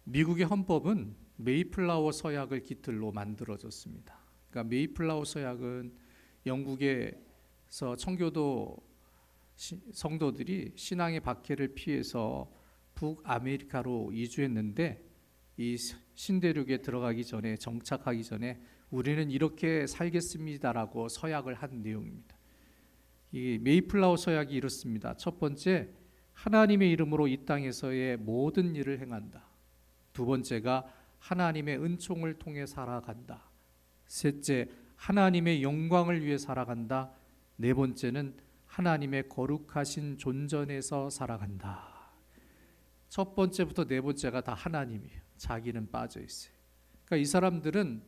미국의 헌법은 메이플라워 서약을 기틀로 만들어졌습니다. 그러니까 메이플라워 서약은 영국에서 청교도 성도들이 신앙의 박해를 피해서 북아메리카로 이주했는데, 이 신대륙에 들어가기 전에, 정착하기 전에 우리는 이렇게 살겠습니다라고 서약을 한 내용입니다. 이 메이플라워 서약이 이렇습니다. 첫 번째, 하나님의 이름으로 이 땅에서의 모든 일을 행한다. 두 번째가 하나님의 은총을 통해 살아간다. 셋째, 하나님의 영광을 위해 살아간다. 네 번째는 하나님의 거룩하신 존전에서 살아간다. 첫 번째부터 네 번째가 다 하나님이에요. 자기는 빠져 있어요. 그러니까 이 사람들은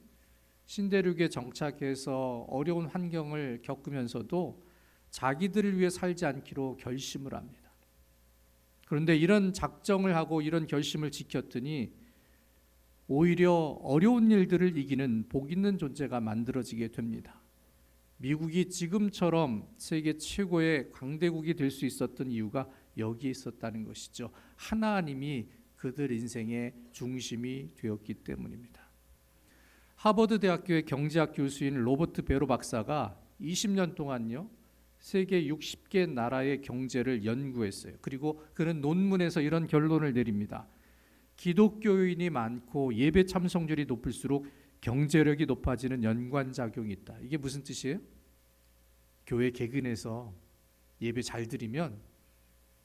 신대륙에 정착해서 어려운 환경을 겪으면서도 자기들을 위해 살지 않기로 결심을 합니다. 그런데 이런 작정을 하고 이런 결심을 지켰더니 오히려 어려운 일들을 이기는 복 있는 존재가 만들어지게 됩니다. 미국이 지금처럼 세계 최고의 강대국이 될 수 있었던 이유가 여기에 있었다는 것이죠. 하나님이 그들 인생의 중심이 되었기 때문입니다. 하버드 대학교의 경제학 교수인 로버트 베로 박사가 20년 동안요, 세계 60개 나라의 경제를 연구했어요. 그리고 그는 논문에서 이런 결론을 내립니다. 기독교인이 많고 예배 참석률이 높을수록 경제력이 높아지는 연관작용이 있다. 이게 무슨 뜻이에요? 교회 개근해서 예배 잘 드리면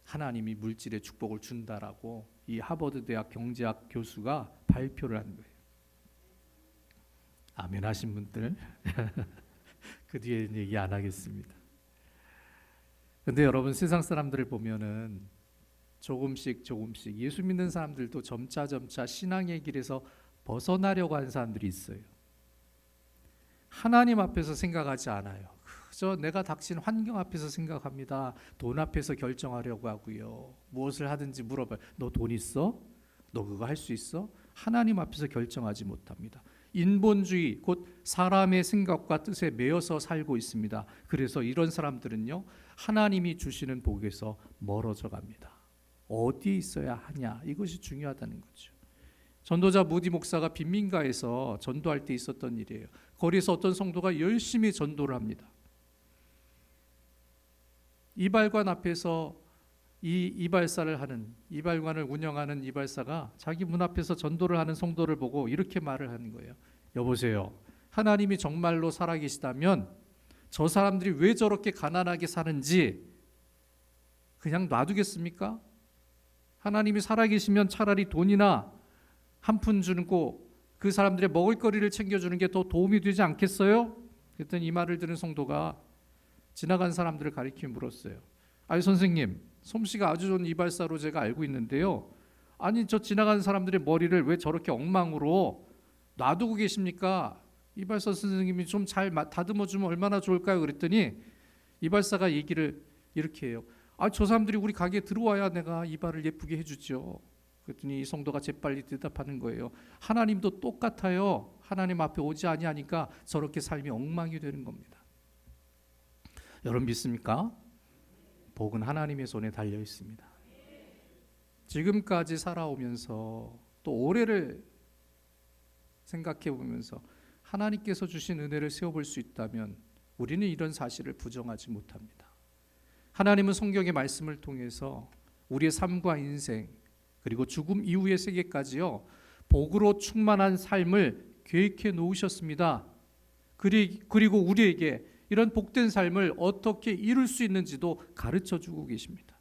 하나님이 물질의 축복을 준다라고 이 하버드 대학 경제학 교수가 발표를 한 거예요. 아멘 하신 분들 그 뒤에 얘기 안 하겠습니다. 근데 여러분, 세상 사람들을 보면은 조금씩 예수 믿는 사람들도 점차 신앙의 길에서 벗어나려고 하는 사람들이 있어요. 하나님 앞에서 생각하지 않아요. 그저 내가 닥친 환경 앞에서 생각합니다. 돈 앞에서 결정하려고 하고요. 무엇을 하든지 물어봐요. 너 돈 있어? 너 그거 할 수 있어? 하나님 앞에서 결정하지 못합니다. 인본주의, 곧 사람의 생각과 뜻에 매여서 살고 있습니다. 그래서 이런 사람들은요, 하나님이 주시는 복에서 멀어져 갑니다. 어디에 있어야 하냐, 이것이 중요하다는 거죠. 전도자 무디 목사가 빈민가에서 전도할 때 있었던 일이에요. 거리에서 어떤 성도가 열심히 전도를 합니다. 이발관 앞에서 이 이발관을 운영하는 이발사가 자기 문 앞에서 전도를 하는 성도를 보고 이렇게 말을 하는 거예요. 여보세요, 하나님이 정말로 살아계시다면 저 사람들이 왜 저렇게 가난하게 사는지 그냥 놔두겠습니까? 하나님이 살아계시면 차라리 돈이나 한 푼 주고 그 사람들의 먹을거리를 챙겨주는 게 더 도움이 되지 않겠어요? 그랬더니 이 말을 들은 성도가 지나간 사람들을 가리키며 물었어요. 아니 선생님, 솜씨가 아주 좋은 이발사로 제가 알고 있는데요, 아니 저 지나가는 사람들의 머리를 왜 저렇게 엉망으로 놔두고 계십니까? 이발사 선생님이 좀 잘 다듬어 주면 얼마나 좋을까요? 그랬더니 이발사가 얘기를 이렇게 해요. 저 사람들이 우리 가게에 들어와야 내가 이발을 예쁘게 해주죠. 그랬더니 이 성도가 재빨리 대답하는 거예요. 하나님도 똑같아요. 하나님 앞에 오지 아니하니까 저렇게 삶이 엉망이 되는 겁니다. 여러분 믿습니까? 복은 하나님의 손에 달려 있습니다. 지금까지 살아오면서 또 올해를 생각해 보면서 하나님께서 주신 은혜를 세워볼 수 있다면 우리는 이런 사실을 부정하지 못합니다. 하나님은 성경의 말씀을 통해서 우리의 삶과 인생, 그리고 죽음 이후의 세계까지요, 복으로 충만한 삶을 계획해 놓으셨습니다. 그리고 우리에게 이런 복된 삶을 어떻게 이룰 수 있는지도 가르쳐 주고 계십니다.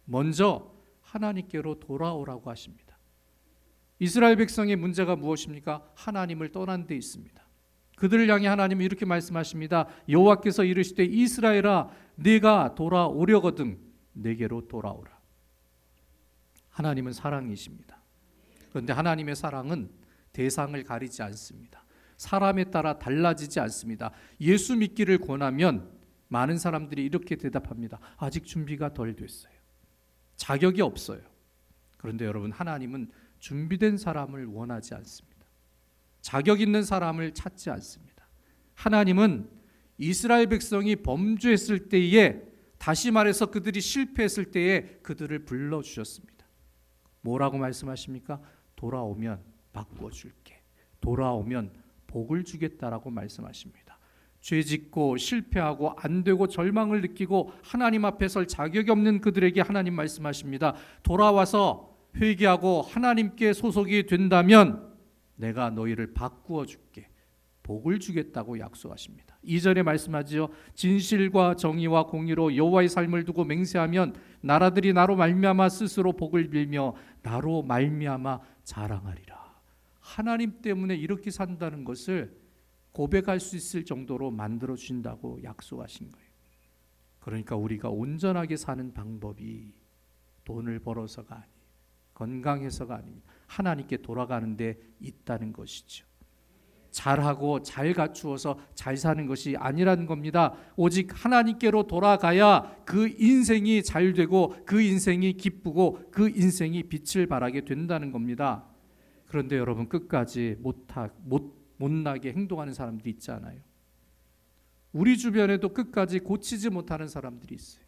먼저 하나님께로 돌아오라고 하십니다. 이스라엘 백성의 문제가 무엇입니까? 하나님을 떠난 데 있습니다. 그들을 향해 하나님은 이렇게 말씀하십니다. 여호와께서 이르시되 이스라엘아, 네가 돌아오려거든 내게로 돌아오라. 하나님은 사랑이십니다. 그런데 하나님의 사랑은 대상을 가리지 않습니다. 사람에 따라 달라지지 않습니다. 예수 믿기를 권하면 많은 사람들이 이렇게 대답합니다. 아직 준비가 덜 됐어요. 자격이 없어요. 그런데 여러분, 하나님은 준비된 사람을 원하지 않습니다. 자격 있는 사람을 찾지 않습니다. 하나님은 이스라엘 백성이 범죄했을 때에, 다시 말해서 그들이 실패했을 때에 그들을 불러주셨습니다. 뭐라고 말씀하십니까? 돌아오면 바꾸어 줄게. 돌아오면 복을 주겠다라고 말씀하십니다. 죄 짓고 실패하고 안 되고 절망을 느끼고 하나님 앞에 설 자격이 없는 그들에게 하나님 말씀하십니다. 돌아와서 회개하고 하나님께 소속이 된다면 내가 너희를 바꾸어 줄게. 복을 주겠다고 약속하십니다. 2절에 말씀하지요. 진실과 정의와 공의로 여호와의 삶을 두고 맹세하면 나라들이 나로 말미암아 스스로 복을 빌며 나로 말미암아 자랑하리라. 하나님 때문에 이렇게 산다는 것을 고백할 수 있을 정도로 만들어 주신다고 약속하신 거예요. 그러니까 우리가 온전하게 사는 방법이 돈을 벌어서가 아니에요. 건강해서가 아닙니다. 하나님께 돌아가는 데 있다는 것이죠. 잘하고 잘 갖추어서 잘 사는 것이 아니라는 겁니다. 오직 하나님께로 돌아가야 그 인생이 잘 되고 그 인생이 기쁘고 그 인생이 빛을 발하게 된다는 겁니다. 그런데 여러분 끝까지 못나게 행동하는 사람들이 있잖아요. 우리 주변에도 끝까지 고치지 못하는 사람들이 있어요.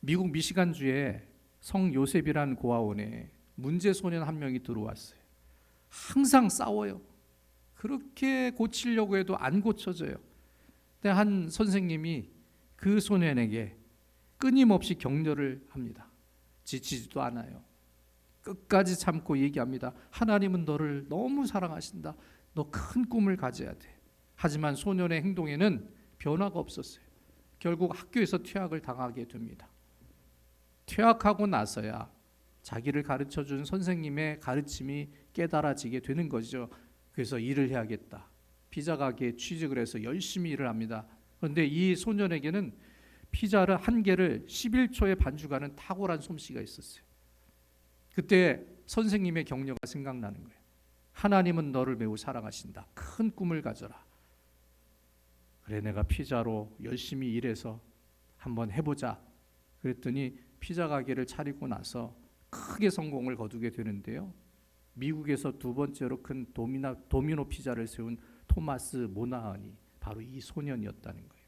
미국 미시간주에 성 요셉이라는 고아원에 문제 소년 한 명이 들어왔어요. 항상 싸워요. 그렇게 고치려고 해도 안 고쳐져요. 근데 한 선생님이 그 소년에게 끊임없이 격려를 합니다. 지치지도 않아요. 끝까지 참고 얘기합니다. 하나님은 너를 너무 사랑하신다. 너 큰 꿈을 가져야 돼. 하지만 소년의 행동에는 변화가 없었어요. 결국 학교에서 퇴학을 당하게 됩니다. 퇴학하고 나서야 자기를 가르쳐준 선생님의 가르침이 깨달아지게 되는 거죠. 그래서 일을 해야겠다. 피자 가게에 취직을 해서 열심히 일을 합니다. 그런데 이 소년에게는 피자를 한 개를 11초에 반죽하는 탁월한 솜씨가 있었어요. 그때 선생님의 격려가 생각나는 거예요. 하나님은 너를 매우 사랑하신다. 큰 꿈을 가져라. 그래, 내가 피자로 열심히 일해서 한번 해보자. 그랬더니 피자 가게를 차리고 나서 크게 성공을 거두게 되는데요. 미국에서 두 번째로 큰 도미노 피자를 세운 토마스 모나한이 바로 이 소년이었다는 거예요.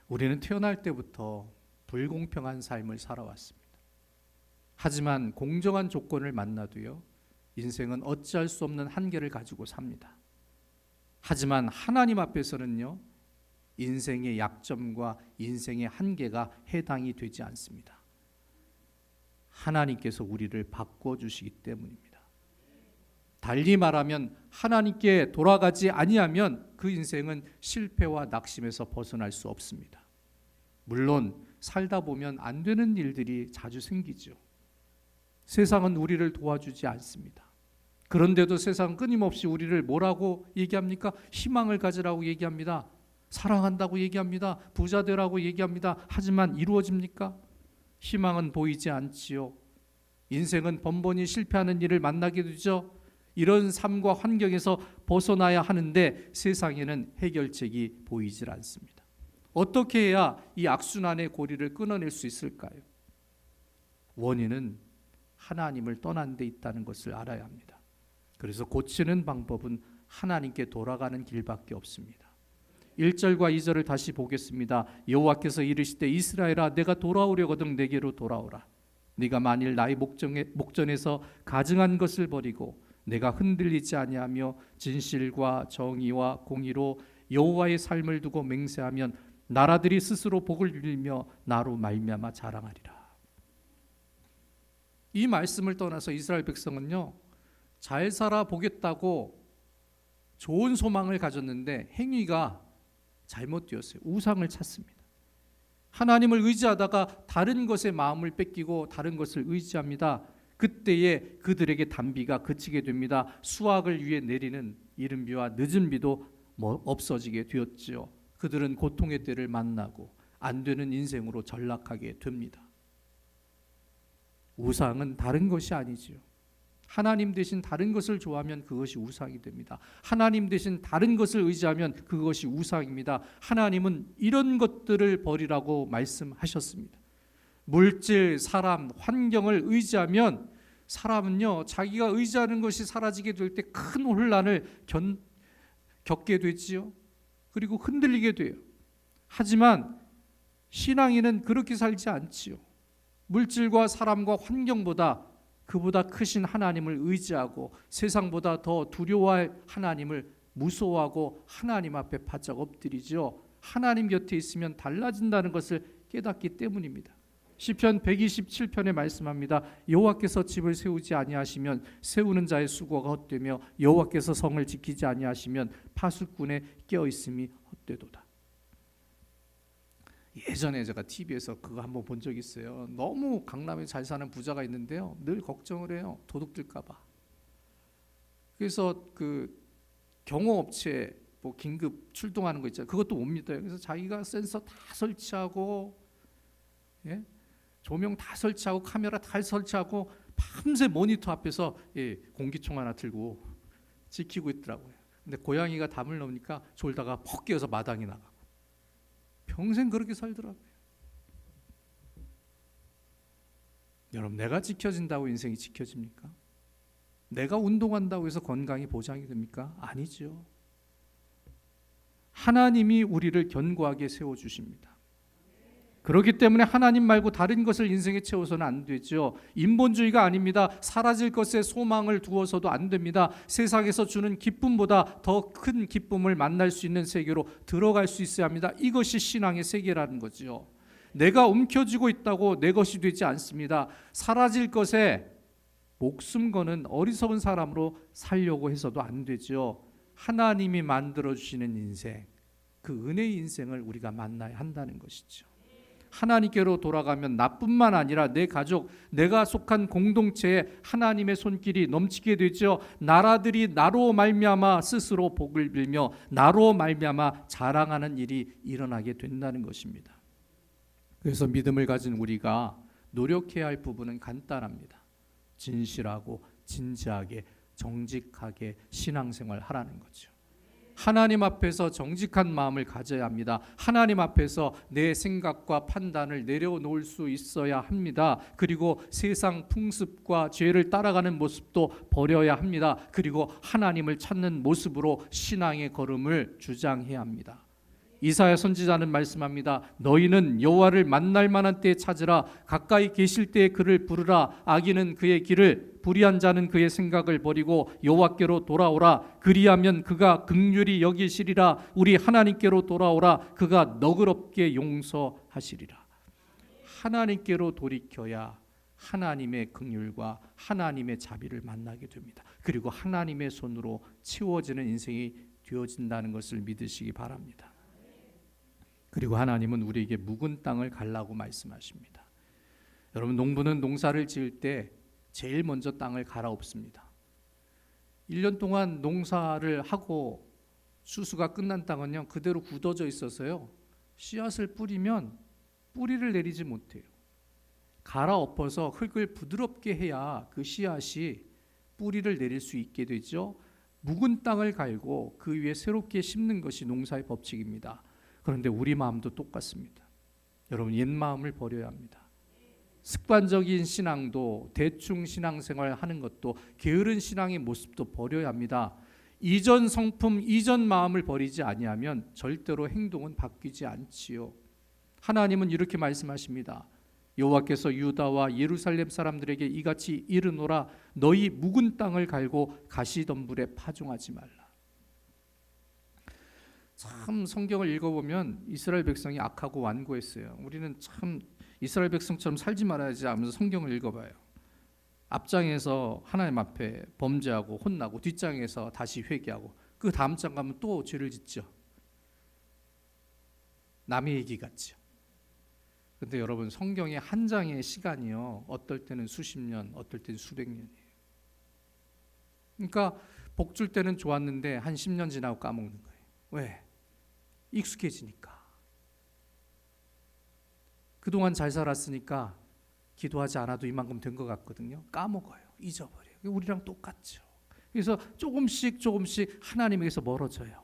우리는 태어날 때부터 불공평한 삶을 살아왔습니다. 하지만 공정한 조건을 만나도요, 인생은 어찌할 수 없는 한계를 가지고 삽니다. 하지만 하나님 앞에서는요, 인생의 약점과 인생의 한계가 해당이 되지 않습니다. 하나님께서 우리를 바꿔주시기 때문입니다. 달리 말하면 하나님께 돌아가지 아니하면 그 인생은 실패와 낙심에서 벗어날 수 없습니다. 물론 살다 보면 안 되는 일들이 자주 생기죠. 세상은 우리를 도와주지 않습니다. 그런데도 세상은 끊임없이 우리를 뭐라고 얘기합니까? 희망을 가지라고 얘기합니다. 사랑한다고 얘기합니다. 부자 되라고 얘기합니다. 하지만 이루어집니까? 희망은 보이지 않지요. 인생은 번번이 실패하는 일을 만나게 되죠. 이런 삶과 환경에서 벗어나야 하는데 세상에는 해결책이 보이질 않습니다. 어떻게 해야 이 악순환의 고리를 끊어낼 수 있을까요? 원인은 하나님을 떠난 데 있다는 것을 알아야 합니다. 그래서 고치는 방법은 하나님께 돌아가는 길밖에 없습니다. 1절과 2절을 다시 보겠습니다. 여호와께서 이르시되 이스라엘아 내가 돌아오려거든 내게로 돌아오라. 네가 만일 나의 목전에서 가증한 것을 버리고 내가 흔들리지 아니하며 진실과 정의와 공의로 여호와의 삶을 두고 맹세하면 나라들이 스스로 복을 빌며 나로 말미암아 자랑하리라. 이 말씀을 떠나서 이스라엘 백성은요, 잘 살아 보겠다고 좋은 소망을 가졌는데 행위가 잘못되었어요. 우상을 찾습니다. 하나님을 의지하다가 다른 것에 마음을 뺏기고 다른 것을 의지합니다. 그때에 그들에게 단비가 그치게 됩니다. 수확을 위해 내리는 이른 비와 늦은 비도 없어지게 되었지요. 그들은 고통의 때를 만나고 안 되는 인생으로 전락하게 됩니다. 우상은 다른 것이 아니지요. 하나님 대신 다른 것을 좋아하면 그것이 우상이 됩니다. 하나님 대신 다른 것을 의지하면 그것이 우상입니다. 하나님은 이런 것들을 버리라고 말씀하셨습니다. 물질, 사람, 환경을 의지하면 사람은요, 자기가 의지하는 것이 사라지게 될 때 큰 혼란을 겪게 되지요. 그리고 흔들리게 돼요. 하지만 신앙인은 그렇게 살지 않지요. 물질과 사람과 환경보다 그보다 크신 하나님을 의지하고 세상보다 더 두려워할 하나님을 무서워하고 하나님 앞에 바짝 엎드리죠. 하나님 곁에 있으면 달라진다는 것을 깨닫기 때문입니다. 시편 127편에 말씀합니다. 여호와께서 집을 세우지 아니하시면 세우는 자의 수고가 헛되며 여호와께서 성을 지키지 아니하시면 파수꾼의 깨어있음이 헛되도다. 예전에 제가 TV에서 그거 한번 본 적 있어요. 너무 강남에 잘 사는 부자가 있는데요, 늘 걱정을 해요. 도둑 들까 봐. 그래서 그 경호업체 뭐 긴급 출동하는 거 있잖아요. 그것도 못 믿어요. 그래서 자기가 센서 다 설치하고, 예? 조명 다 설치하고 카메라 다 설치하고 밤새 모니터 앞에서 공기총 하나 들고 지키고 있더라고요. 근데 고양이가 담을 넣으니까 졸다가 퍽 깨어서 마당에 나가고 평생 그렇게 살더라고요. 여러분, 내가 지켜진다고 인생이 지켜집니까? 내가 운동한다고 해서 건강이 보장이 됩니까? 아니죠. 하나님이 우리를 견고하게 세워주십니다. 그렇기 때문에 하나님 말고 다른 것을 인생에 채워서는 안 되죠. 인본주의가 아닙니다. 사라질 것에 소망을 두어서도 안 됩니다. 세상에서 주는 기쁨보다 더 큰 기쁨을 만날 수 있는 세계로 들어갈 수 있어야 합니다. 이것이 신앙의 세계라는 거죠. 내가 움켜쥐고 있다고 내 것이 되지 않습니다. 사라질 것에 목숨 거는 어리석은 사람으로 살려고 해서도 안 되죠. 하나님이 만들어주시는 인생, 그 은혜의 인생을 우리가 만나야 한다는 것이죠. 하나님께로 돌아가면 나뿐만 아니라 내 가족, 내가 속한 공동체에 하나님의 손길이 넘치게 되죠. 나라들이 나로 말미암아 스스로 복을 빌며 나로 말미암아 자랑하는 일이 일어나게 된다는 것입니다. 그래서 믿음을 가진 우리가 노력해야 할 부분은 간단합니다. 진실하고 진지하게 정직하게 신앙생활 하라는 거죠. 하나님 앞에서 정직한 마음을 가져야 합니다. 하나님 앞에서 내 생각과 판단을 내려놓을 수 있어야 합니다. 그리고 세상 풍습과 죄를 따라가는 모습도 버려야 합니다. 그리고 하나님을 찾는 모습으로 신앙의 걸음을 주장해야 합니다. 이사야 선지자는 말씀합니다. 너희는 여호와를 만날 만한 때에 찾으라. 가까이 계실 때에 그를 부르라. 악인은 그의 길을, 불의한 자는 그의 생각을 버리고 여호와께로 돌아오라. 그리하면 그가 긍휼히 여기시리라. 우리 하나님께로 돌아오라. 그가 너그럽게 용서하시리라. 하나님께로 돌이켜야 하나님의 긍휼과 하나님의 자비를 만나게 됩니다. 그리고 하나님의 손으로 채워지는 인생이 되어진다는 것을 믿으시기 바랍니다. 그리고 하나님은 우리에게 묵은 땅을 갈라고 말씀하십니다. 여러분, 농부는 농사를 지을 때 제일 먼저 땅을 갈아엎습니다. 1년 동안 농사를 하고 수수가 끝난 땅은요, 그대로 굳어져 있어서요, 씨앗을 뿌리면 뿌리를 내리지 못해요. 갈아엎어서 흙을 부드럽게 해야 그 씨앗이 뿌리를 내릴 수 있게 되죠. 묵은 땅을 갈고 그 위에 새롭게 심는 것이 농사의 법칙입니다. 그런데 우리 마음도 똑같습니다. 여러분, 옛 마음을 버려야 합니다. 습관적인 신앙도, 대충 신앙생활 하는 것도, 게으른 신앙의 모습도 버려야 합니다. 이전 성품, 이전 마음을 버리지 아니하면 절대로 행동은 바뀌지 않지요. 하나님은 이렇게 말씀하십니다. 여호와께서 유다와 예루살렘 사람들에게 이같이 이르노라. 너희 묵은 땅을 갈고 가시덤불에 파종하지 말라. 참 성경을 읽어보면 이스라엘 백성이 악하고 완고했어요. 우리는 참 이스라엘 백성처럼 살지 말아야지 하면서 성경을 읽어봐요. 앞장에서 하나님 앞에 범죄하고 혼나고 뒷장에서 다시 회개하고 그 다음 장 가면 또 죄를 짓죠. 남의 얘기 같죠. 그런데 여러분, 성경의 한 장의 시간이요, 어떨 때는 수십 년, 어떨 때는 수백 년이에요. 그러니까 복 줄 때는 좋았는데 한 10년 지나고 까먹는 거예요. 왜? 익숙해지니까. 그동안 잘 살았으니까 기도하지 않아도 이만큼 된 것 같거든요. 까먹어요. 잊어버려요. 우리랑 똑같죠. 그래서 조금씩 하나님에게서 멀어져요.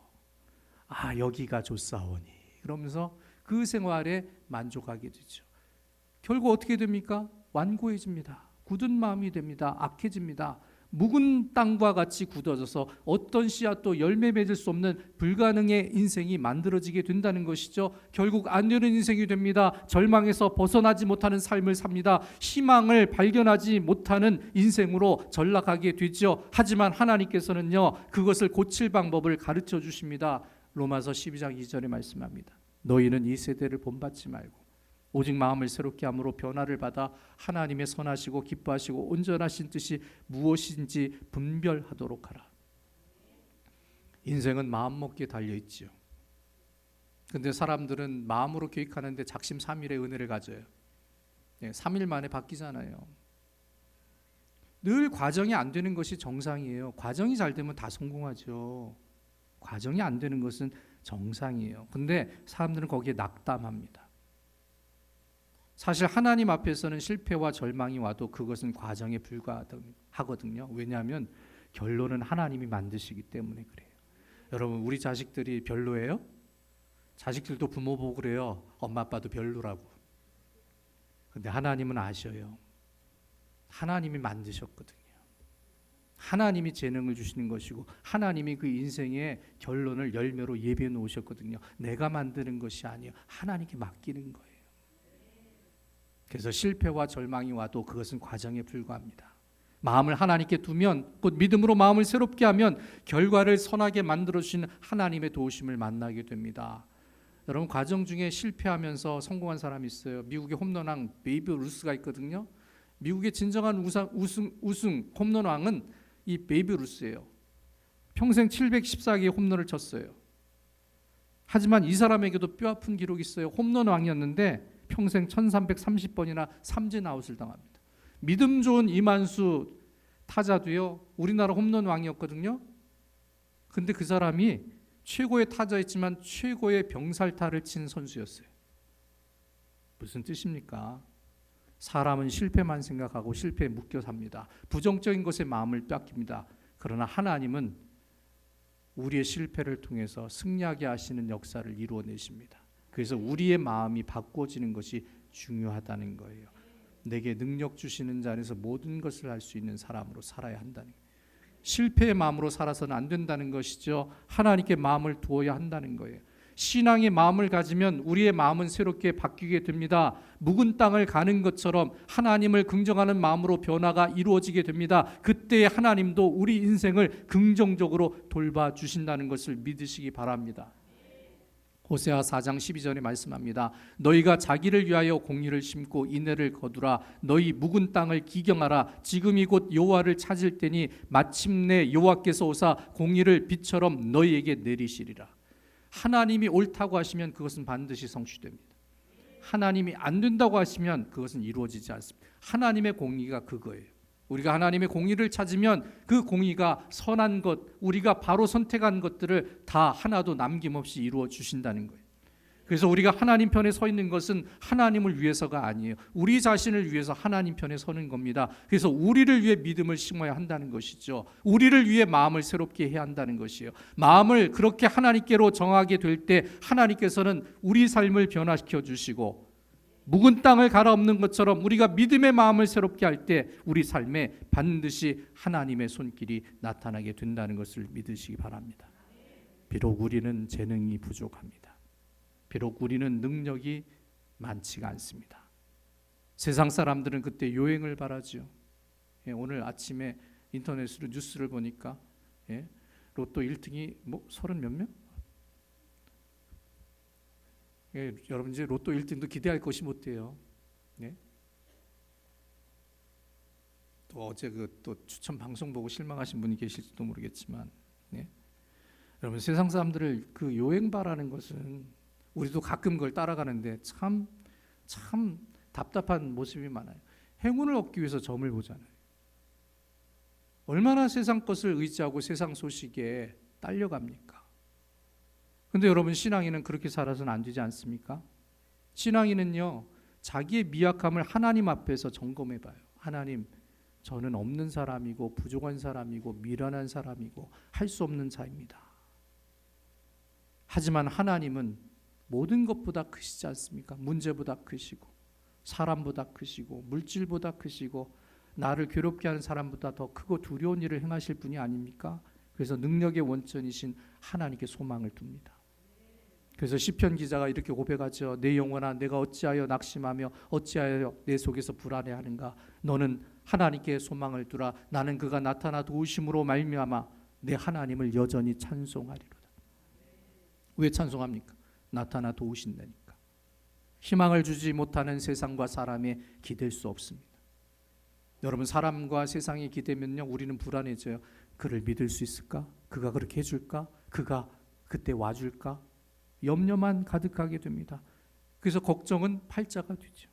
아, 여기가 좋사오니 그러면서 그 생활에 만족하게 되죠. 결국 어떻게 됩니까? 완고해집니다. 굳은 마음이 됩니다. 악해집니다. 묵은 땅과 같이 굳어져서 어떤 씨앗도 열매 맺을 수 없는 불가능의 인생이 만들어지게 된다는 것이죠. 결국 안 되는 인생이 됩니다. 절망에서 벗어나지 못하는 삶을 삽니다. 희망을 발견하지 못하는 인생으로 전락하게 되죠. 하지만 하나님께서는요, 그것을 고칠 방법을 가르쳐 주십니다. 로마서 12장 2절에 말씀합니다. 너희는 이 세대를 본받지 말고 오직 마음을 새롭게 함으로 변화를 받아 하나님의 선하시고 기뻐하시고 온전하신 뜻이 무엇인지 분별하도록 하라. 인생은 마음먹기에 달려있지요. 근데 사람들은 마음으로 계획하는데 작심삼일의 은혜를 가져요. 3일 만에 바뀌잖아요. 늘 과정이 안 되는 것이 정상이에요. 과정이 잘 되면 다 성공하죠. 과정이 안 되는 것은 정상이에요. 근데 사람들은 거기에 낙담합니다. 사실 하나님 앞에서는 실패와 절망이 와도 그것은 과정에 불과하거든요. 왜냐하면 결론은 하나님이 만드시기 때문에 그래요. 여러분, 우리 자식들이 별로예요? 자식들도 부모 보고 그래요. 엄마 아빠도 별로라고. 근데 하나님은 아셔요. 하나님이 만드셨거든요. 하나님이 재능을 주시는 것이고 하나님이 그 인생의 결론을 열매로 예비해 놓으셨거든요. 내가 만드는 것이 아니에요. 하나님께 맡기는 거예요. 그래서 실패와 절망이 와도 그것은 과정에 불과합니다. 마음을 하나님께 두면, 곧 믿음으로 마음을 새롭게 하면 결과를 선하게 만들어주시는 하나님의 도우심을 만나게 됩니다. 여러분, 과정 중에 실패하면서 성공한 사람이 있어요. 미국의 홈런왕 베이브 루스가 있거든요. 미국의 진정한 우승 홈런왕은 이 베이브 루스예요. 평생 714개의 홈런을 쳤어요. 하지만 이 사람에게도 뼈아픈 기록이 있어요. 홈런왕이었는데 평생 1330번이나 삼진 아웃을 당합니다. 믿음 좋은 이만수 타자도요, 우리나라 홈런 왕이었거든요. 근데 그 사람이 최고의 타자였지만 최고의 병살타를 친 선수였어요. 무슨 뜻입니까? 사람은 실패만 생각하고 실패에 묶여 삽니다. 부정적인 것에 마음을 뺏깁니다. 그러나 하나님은 우리의 실패를 통해서 승리하게 하시는 역사를 이루어내십니다. 그래서 우리의 마음이 바꿔지는 것이 중요하다는 거예요. 내게 능력 주시는 자 안에서 모든 것을 할 수 있는 사람으로 살아야 한다는 거예요. 실패의 마음으로 살아서는 안 된다는 것이죠. 하나님께 마음을 두어야 한다는 거예요. 신앙의 마음을 가지면 우리의 마음은 새롭게 바뀌게 됩니다. 묵은 땅을 가는 것처럼 하나님을 긍정하는 마음으로 변화가 이루어지게 됩니다. 그때 하나님도 우리 인생을 긍정적으로 돌봐주신다는 것을 믿으시기 바랍니다. 호세아 4장 12절에 말씀합니다. 너희가 자기를 위하여 공의를 심고 인애를 거두라. 너희 묵은 땅을 기경하라. 지금이 곧 여호와를 찾을 때니 마침내 여호와께서 오사 공의를 비처럼 너희에게 내리시리라. 하나님이 옳다고 하시면 그것은 반드시 성취됩니다. 하나님이 안 된다고 하시면 그것은 이루어지지 않습니다. 하나님의 공의가 그거예요. 우리가 하나님의 공의를 찾으면 그 공의가 선한 것, 우리가 바로 선택한 것들을 다 하나도 남김없이 이루어 주신다는 거예요. 그래서 우리가 하나님 편에 서 있는 것은 하나님을 위해서가 아니에요. 우리 자신을 위해서 하나님 편에 서는 겁니다. 그래서 우리를 위해 믿음을 심어야 한다는 것이죠. 우리를 위해 마음을 새롭게 해야 한다는 것이에요. 마음을 그렇게 하나님께로 정하게 될 때 하나님께서는 우리 삶을 변화시켜 주시고 묵은 땅을 갈아엎는 것처럼 우리가 믿음의 마음을 새롭게 할 때 우리 삶에 반드시 하나님의 손길이 나타나게 된다는 것을 믿으시기 바랍니다. 비록 우리는 재능이 부족합니다. 비록 우리는 능력이 많지가 않습니다. 세상 사람들은 그때 요행을 바라죠. 오늘 아침에 인터넷으로 뉴스를 보니까 로또 1등이 30 몇 명? 여러분 이제 로또 1등도 기대할 것이 못 돼요. 또 어제 또 추천 방송 보고 실망하신 분이 계실지도 모르겠지만, 여러분 세상 사람들을 그 요행 바라는 것은 우리도 가끔 그걸 따라가는데 참 답답한 모습이 많아요. 행운을 얻기 위해서 점을 보잖아요. 얼마나 세상 것을 의지하고 세상 소식에 딸려갑니까? 근데 여러분 신앙인은 그렇게 살아서는 안 되지 않습니까? 신앙인은요, 자기의 미약함을 하나님 앞에서 점검해 봐요. 하나님, 저는 없는 사람이고 부족한 사람이고 미련한 사람이고 할 수 없는 자입니다. 하지만 하나님은 모든 것보다 크시지 않습니까? 문제보다 크시고 사람보다 크시고 물질보다 크시고 나를 괴롭게 하는 사람보다 더 크고 두려운 일을 행하실 분이 아닙니까? 그래서 능력의 원천이신 하나님께 소망을 둡니다. 그래서 시편 기자가 이렇게 고백하죠. 내 영혼아, 내가 어찌하여 낙심하며 어찌하여 내 속에서 불안해하는가? 너는 하나님께 소망을 두라. 나는 그가 나타나 도우심으로 말미암아 내 하나님을 여전히 찬송하리로다. 왜 찬송합니까? 나타나 도우신다니까. 희망을 주지 못하는 세상과 사람에 기댈 수 없습니다. 여러분, 사람과 세상에 기대면요, 우리는 불안해져요. 그를 믿을 수 있을까? 그가 그렇게 해줄까? 그가 그때 와줄까? 염려만 가득하게 됩니다. 그래서 걱정은 팔자가 되죠.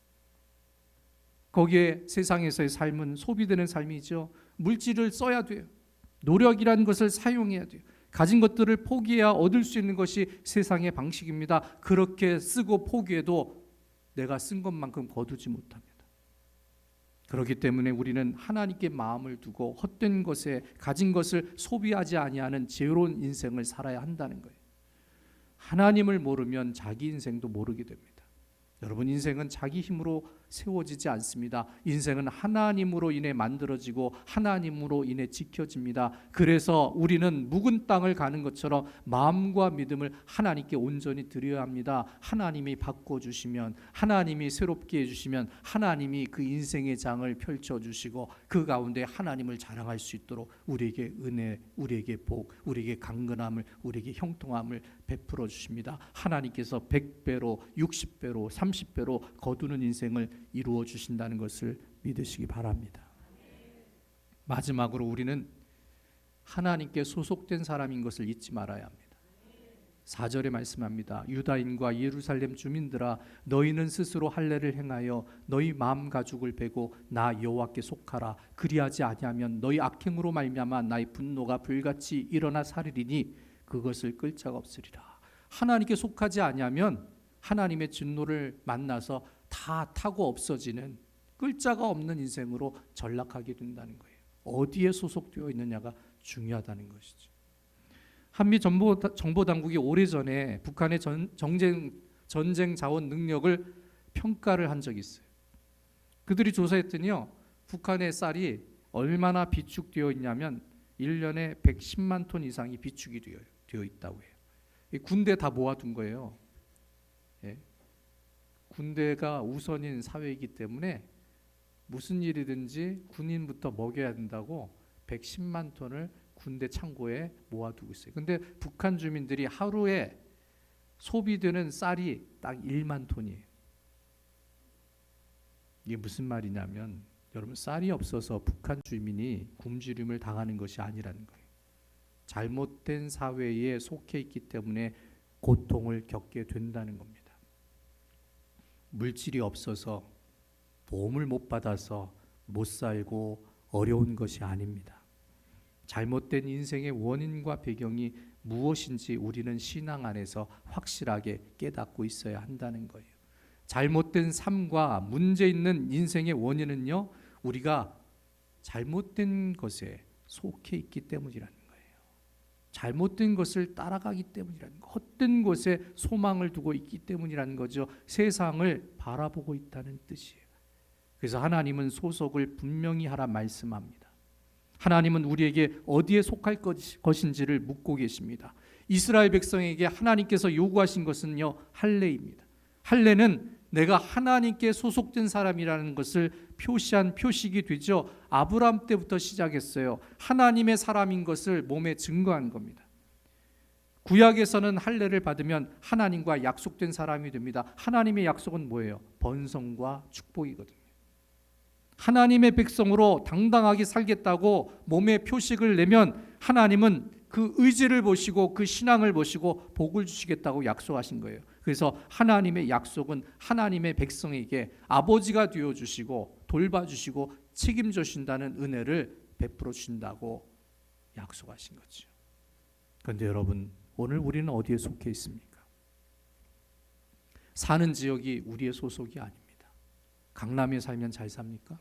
거기에 세상에서의 삶은 소비되는 삶이죠. 물질을 써야 돼요. 노력이라는 것을 사용해야 돼요. 가진 것들을 포기해야 얻을 수 있는 것이 세상의 방식입니다. 그렇게 쓰고 포기해도 내가 쓴 것만큼 거두지 못합니다. 그렇기 때문에 우리는 하나님께 마음을 두고 헛된 것에 가진 것을 소비하지 아니하는 지혜로운 인생을 살아야 한다는 거예요. 하나님을 모르면 자기 인생도 모르게 됩니다. 여러분, 인생은 자기 힘으로 세워지지 않습니다. 인생은 하나님으로 인해 만들어지고 하나님으로 인해 지켜집니다. 그래서 우리는 묵은 땅을 가는 것처럼 마음과 믿음을 하나님께 온전히 드려야 합니다. 하나님이 바꿔주시면, 하나님이 새롭게 해주시면 하나님이 그 인생의 장을 펼쳐주시고 그 가운데 하나님을 자랑할 수 있도록 우리에게 은혜, 우리에게 복, 우리에게 강건함을, 우리에게 형통함을 베풀어 주십니다. 하나님께서 100배로, 60배로, 30배로 거두는 인생을 이루어 주신다는 것을 믿으시기 바랍니다. 마지막으로 우리는 하나님께 소속된 사람인 것을 잊지 말아야 합니다. 4절에 말씀합니다. 유다인과 예루살렘 주민들아, 너희는 스스로 할례를 행하여 너희 마음 가죽을 베고 나 여호와께 속하라. 그리하지 아니하면 너희 악행으로 말미암아 나의 분노가 불같이 일어나 사르리니 그것을 끌 자가 없으리라. 하나님께 속하지 아니하면 하나님의 진노를 만나서 다 타고 없어지는, 끌 자가 없는 인생으로 전락하게 된다는 거예요. 어디에 소속되어 있느냐가 중요하다는 것이죠. 한미 정보당국이 오래전에 북한의 전쟁 자원 능력을 평가를 한 적이 있어요. 그들이 조사했더니요, 북한의 쌀이 얼마나 비축되어 있냐면 1년에 110만 톤 이상이 비축이 되어 있다고 해요. 군대 다 모아둔 거예요. 예. 군대가 우선인 사회이기 때문에 무슨 일이든지 군인부터 먹여야 된다고 110만 톤을 군대 창고에 모아두고 있어요. 근데 북한 주민들이 하루에 소비되는 쌀이 딱 1만 톤이에요. 이게 무슨 말이냐면, 여러분, 쌀이 없어서 북한 주민이 굶주림을 당하는 것이 아니라는 거예요. 잘못된 사회에 속해 있기 때문에 고통을 겪게 된다는 겁니다. 물질이 없어서, 보험을 못 받아서 못 살고 어려운 것이 아닙니다. 잘못된 인생의 원인과 배경이 무엇인지 우리는 신앙 안에서 확실하게 깨닫고 있어야 한다는 거예요. 잘못된 삶과 문제 있는 인생의 원인은요, 우리가 잘못된 것에 속해 있기 때문이라는 거예요. 잘못된 것을 따라가기 때문이라는 거, 헛된 것에 소망을 두고 있기 때문이라는 거죠. 세상을 바라보고 있다는 뜻이에요. 그래서 하나님은 소속을 분명히 하라 말씀합니다. 하나님은 우리에게 어디에 속할 것인지를 묻고 계십니다. 이스라엘 백성에게 하나님께서 요구하신 것은요, 할례입니다. 할례는 내가 하나님께 소속된 사람이라는 것을 표시한 표식이 되죠. 아브라함 때부터 시작했어요. 하나님의 사람인 것을 몸에 증거한 겁니다. 구약에서는 할례를 받으면 하나님과 약속된 사람이 됩니다. 하나님의 약속은 뭐예요? 번성과 축복이거든요. 하나님의 백성으로 당당하게 살겠다고 몸에 표식을 내면 하나님은 그 의지를 보시고 그 신앙을 보시고 복을 주시겠다고 약속하신 거예요. 그래서 하나님의 약속은 하나님의 백성에게 아버지가 되어주시고 돌봐주시고 책임져 주신다는 은혜를 베풀어 주신다고 약속하신 거죠. 그런데 여러분, 오늘 우리는 어디에 속해 있습니까? 사는 지역이 우리의 소속이 아닙니다. 강남에 살면 잘 삽니까?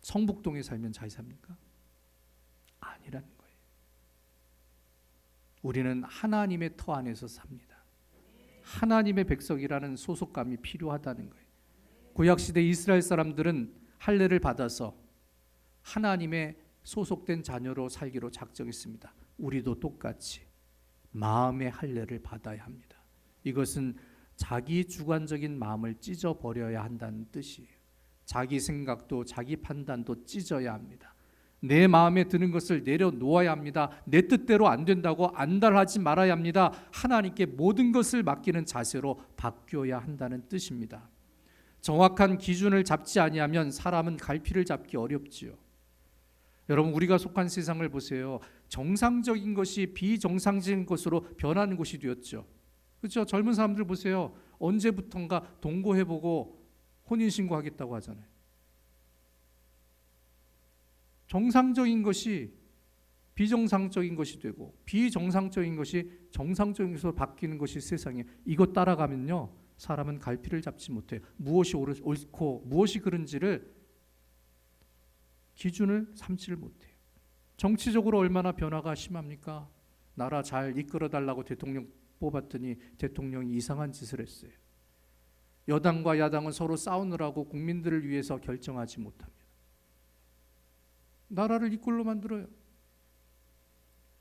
성북동에 살면 잘 삽니까? 아니라는 거예요. 우리는 하나님의 터 안에서 삽니다. 하나님의 백성이라는 소속감이 필요하다는 거예요. 구약시대 이스라엘 사람들은 할례를 받아서 하나님의 소속된 자녀로 살기로 작정했습니다. 우리도 똑같이 마음의 할례를 받아야 합니다. 이것은 자기 주관적인 마음을 찢어버려야 한다는 뜻이에요. 자기 생각도 자기 판단도 찢어야 합니다. 내 마음에 드는 것을 내려놓아야 합니다. 내 뜻대로 안 된다고 안달하지 말아야 합니다. 하나님께 모든 것을 맡기는 자세로 바뀌어야 한다는 뜻입니다. 정확한 기준을 잡지 아니하면 사람은 갈피를 잡기 어렵지요. 여러분, 우리가 속한 세상을 보세요. 정상적인 것이 비정상적인 것으로 변하는 곳이 되었죠. 그렇죠? 젊은 사람들 보세요. 언제부턴가 동거해보고 혼인신고하겠다고 하잖아요. 정상적인 것이 비정상적인 것이 되고 비정상적인 것이 정상적인 것으로 바뀌는 것이 세상에. 이것 따라가면요, 사람은 갈피를 잡지 못해요. 무엇이 옳고 무엇이 그른지를 기준을 삼지를 못해요. 정치적으로 얼마나 변화가 심합니까? 나라 잘 이끌어달라고 대통령 뽑았더니 대통령이 이상한 짓을 했어요. 여당과 야당은 서로 싸우느라고 국민들을 위해서 결정하지 못합니다. 나라를 이꼴로 만들어요.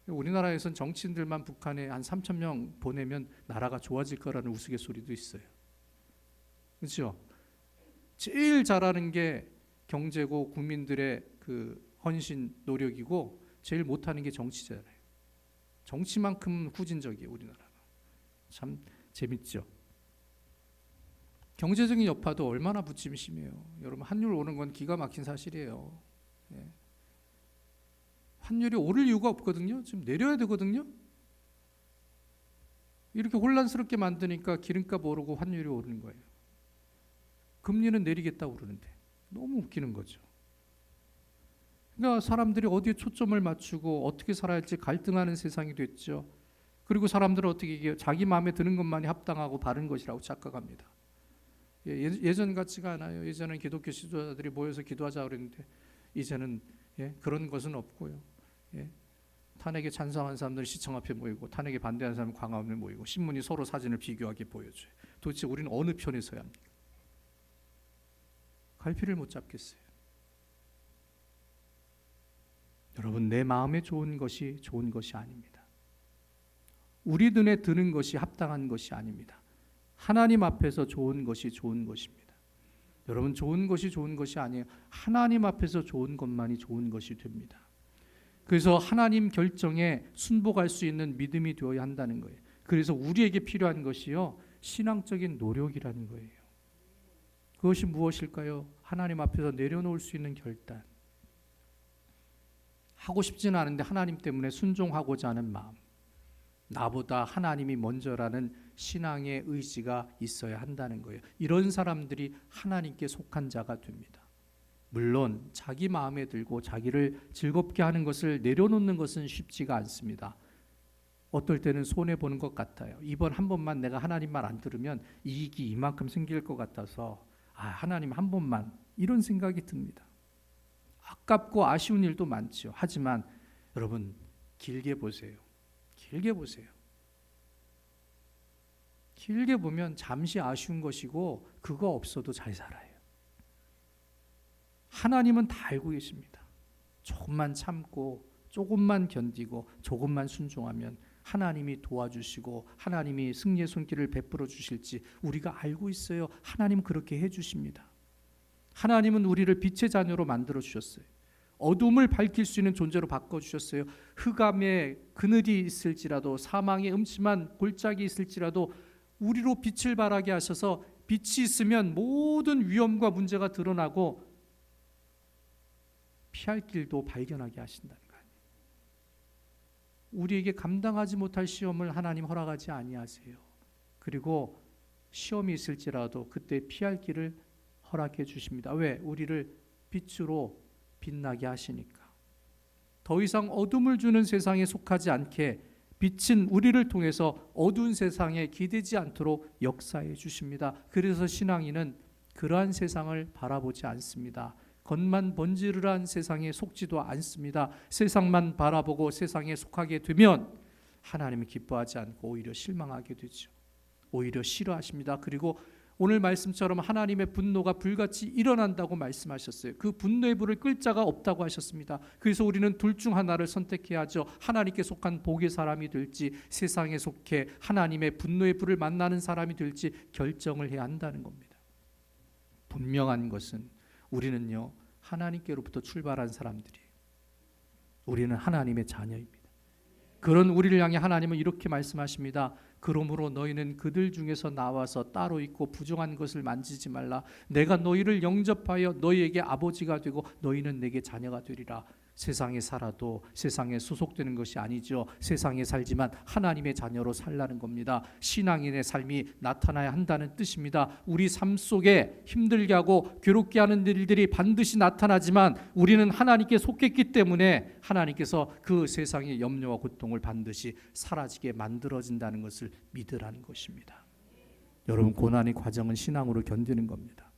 우리나라에선 정치인들만 북한에 한 3,000명 보내면 나라가 좋아질 거라는 우스갯소리도 있어요. 그렇죠? 제일 잘하는 게 경제고 국민들의 그 헌신 노력이고 제일 못하는 게 정치잖아요. 정치만큼 후진적이에요, 우리나라가. 참 재밌죠. 경제적인 여파도 얼마나 부침이 심해요. 여러분, 환율 오른 건 기가 막힌 사실이에요. 예. 환율이 오를 이유가 없거든요. 지금 내려야 되거든요. 이렇게 혼란스럽게 만드니까 기름값 오르고 환율이 오르는 거예요. 금리는 내리겠다고 그러는데 너무 웃기는 거죠. 그러니까 사람들이 어디에 초점을 맞추고 어떻게 살아야 할지 갈등하는 세상이 됐죠. 그리고 사람들은 어떻게 자기 마음에 드는 것만이 합당하고 바른 것이라고 착각합니다. 예전 같지가 않아요. 예전엔 기독교 지도자들이 모여서 기도하자 그랬는데 이제는 그런 것은 없고요. 탄핵에 찬성한 사람들은 시청 앞에 모이고 탄핵에 반대하는 사람은 광화문에 모이고 신문이 서로 사진을 비교하게 보여줘요. 도대체 우리는 어느 편에 서야 합니까? 갈피를 못 잡겠어요. 여러분, 내 마음에 좋은 것이 좋은 것이 아닙니다. 우리 눈에 드는 것이 합당한 것이 아닙니다. 하나님 앞에서 좋은 것이 좋은 것입니다. 여러분, 좋은 것이 좋은 것이 아니에요. 하나님 앞에서 좋은 것만이 좋은 것이 됩니다. 그래서 하나님 결정에 순복할 수 있는 믿음이 되어야 한다는 거예요. 그래서 우리에게 필요한 것이요, 신앙적인 노력이라는 거예요. 그것이 무엇일까요? 하나님 앞에서 내려놓을 수 있는 결단. 하고 싶지는 않은데 하나님 때문에 순종하고자 하는 마음. 나보다 하나님이 먼저라는 신앙의 의지가 있어야 한다는 거예요. 이런 사람들이 하나님께 속한 자가 됩니다. 물론 자기 마음에 들고 자기를 즐겁게 하는 것을 내려놓는 것은 쉽지가 않습니다. 어떨 때는 손해보는 것 같아요. 이번 한 번만 내가 하나님 말 안 들으면 이익이 이만큼 생길 것 같아서 하나님 한 번만, 이런 생각이 듭니다. 아깝고 아쉬운 일도 많죠. 하지만 여러분, 길게 보세요. 길게 보세요. 길게 보면 잠시 아쉬운 것이고 그거 없어도 잘 살아요. 하나님은 다 알고 계십니다. 조금만 참고 조금만 견디고 조금만 순종하면 하나님이 도와주시고 하나님이 승리의 손길을 베풀어 주실지 우리가 알고 있어요. 하나님 그렇게 해주십니다. 하나님은 우리를 빛의 자녀로 만들어 주셨어요. 어둠을 밝힐 수 있는 존재로 바꿔주셨어요. 흑암의 그늘이 있을지라도 사망의 음침한 골짜기 있을지라도 우리로 빛을 발하게 하셔서 빛이 있으면 모든 위험과 문제가 드러나고 피할 길도 발견하게 하신다는 거 아니에요. 우리에게 감당하지 못할 시험을 하나님 허락하지 아니하세요. 그리고 시험이 있을지라도 그때 피할 길을 허락해 주십니다. 왜? 우리를 빛으로 빛나게 하시니까. 더 이상 어둠을 주는 세상에 속하지 않게 빛은 우리를 통해서 어두운 세상에 기대지 않도록 역사해 주십니다. 그래서 신앙인은 그러한 세상을 바라보지 않습니다. 겉만 번지르르한 세상에 속지도 않습니다. 세상만 바라보고 세상에 속하게 되면 하나님이 기뻐하지 않고 오히려 실망하게 되죠. 오히려 싫어하십니다. 그리고 오늘 말씀처럼 하나님의 분노가 불같이 일어난다고 말씀하셨어요. 그 분노의 불을 끌 자가 없다고 하셨습니다. 그래서 우리는 둘 중 하나를 선택해야 하죠. 하나님께 속한 복의 사람이 될지, 세상에 속해 하나님의 분노의 불을 만나는 사람이 될지 결정을 해야 한다는 겁니다. 분명한 것은 우리는요, 하나님께로부터 출발한 사람들이에요. 우리는 하나님의 자녀입니다. 그런 우리를 향해 하나님은 이렇게 말씀하십니다. 그러므로 너희는 그들 중에서 나와서 따로 있고 부정한 것을 만지지 말라. 내가 너희를 영접하여 너희에게 아버지가 되고 너희는 내게 자녀가 되리라. 세상에 살아도 세상에 소속되는 것이 아니죠. 세상에 살지만 하나님의 자녀로 살라는 겁니다. 신앙인의 삶이 나타나야 한다는 뜻입니다. 우리 삶 속에 힘들게 하고 괴롭게 하는 일들이 반드시 나타나지만 우리는 하나님께 속했기 때문에 하나님께서 그 세상의 염려와 고통을 반드시 사라지게 만들어진다는 것을 믿으라는 것입니다. 여러분, 고난의 과정은 신앙으로 견디는 겁니다.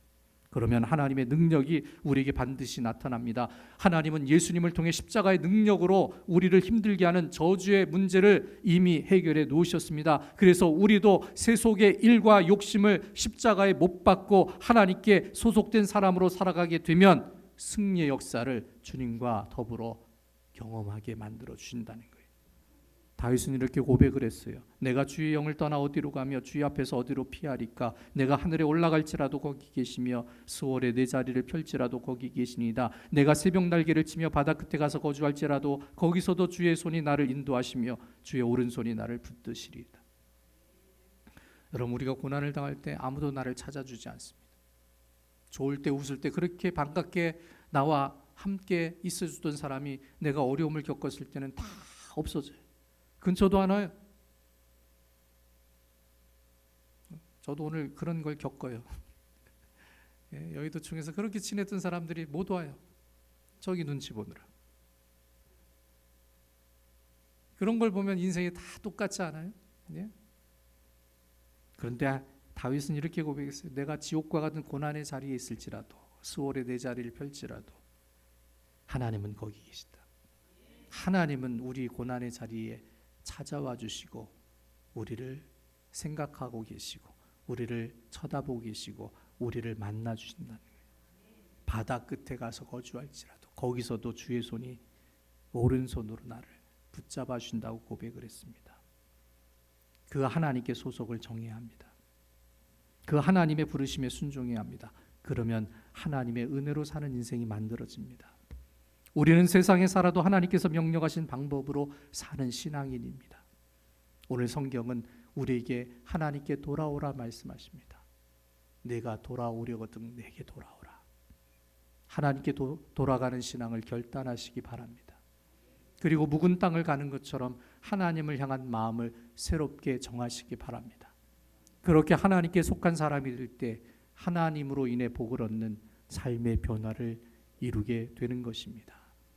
그러면 하나님의 능력이 우리에게 반드시 나타납니다. 하나님은 예수님을 통해 십자가의 능력으로 우리를 힘들게 하는 저주의 문제를 이미 해결해 놓으셨습니다. 그래서 우리도 세속의 일과 욕심을 십자가에 못 박고 하나님께 소속된 사람으로 살아가게 되면 승리의 역사를 주님과 더불어 경험하게 만들어 주신다는 거예요. 다윗은 이렇게 고백을 했어요. 내가 주의 영을 떠나 어디로 가며 주의 앞에서 어디로 피하리까? 내가 하늘에 올라갈지라도 거기 계시며 수월에 내 자리를 펼지라도 거기 계시니이다. 내가 새벽 날개를 치며 바다 끝에 가서 거주할지라도 거기서도 주의 손이 나를 인도하시며 주의 오른손이 나를 붙드시리이다. 여러분, 우리가 고난을 당할 때 아무도 나를 찾아주지 않습니다. 좋을 때 웃을 때 그렇게 반갑게 나와 함께 있어주던 사람이 내가 어려움을 겪었을 때는 다 없어져요. 근처도 안 와요. 저도 오늘 그런 걸 겪어요. 여의도청에서 그렇게 친했던 사람들이 못 와요. 저기 눈치 보느라. 그런 걸 보면 인생이 다 똑같지 않아요? 예? 그런데 다윗은 이렇게 고백했어요. 내가 지옥과 같은 고난의 자리에 있을지라도 수월에 내 자리를 펼지라도 하나님은 거기 계시다. 하나님은 우리 고난의 자리에 찾아와 주시고 우리를 생각하고 계시고 우리를 쳐다보고 계시고 우리를 만나 주신다는 거예요. 바다 끝에 가서 거주할지라도 거기서도 주의 손이 오른손으로 나를 붙잡아 주신다고 고백을 했습니다. 그 하나님께 소속을 정해야 합니다. 그 하나님의 부르심에 순종해야 합니다. 그러면 하나님의 은혜로 사는 인생이 만들어집니다. 우리는 세상에 살아도 하나님께서 명령하신 방법으로 사는 신앙인입니다. 오늘 성경은 우리에게 하나님께 돌아오라 말씀하십니다. 내가 돌아오려거든 내게 돌아오라. 하나님께 돌아가는 신앙을 결단하시기 바랍니다. 그리고 묵은 땅을 가는 것처럼 하나님을 향한 마음을 새롭게 정하시기 바랍니다. 그렇게 하나님께 속한 사람이 될 때 하나님으로 인해 복을 얻는 삶의 변화를 이루게 되는 것입니다.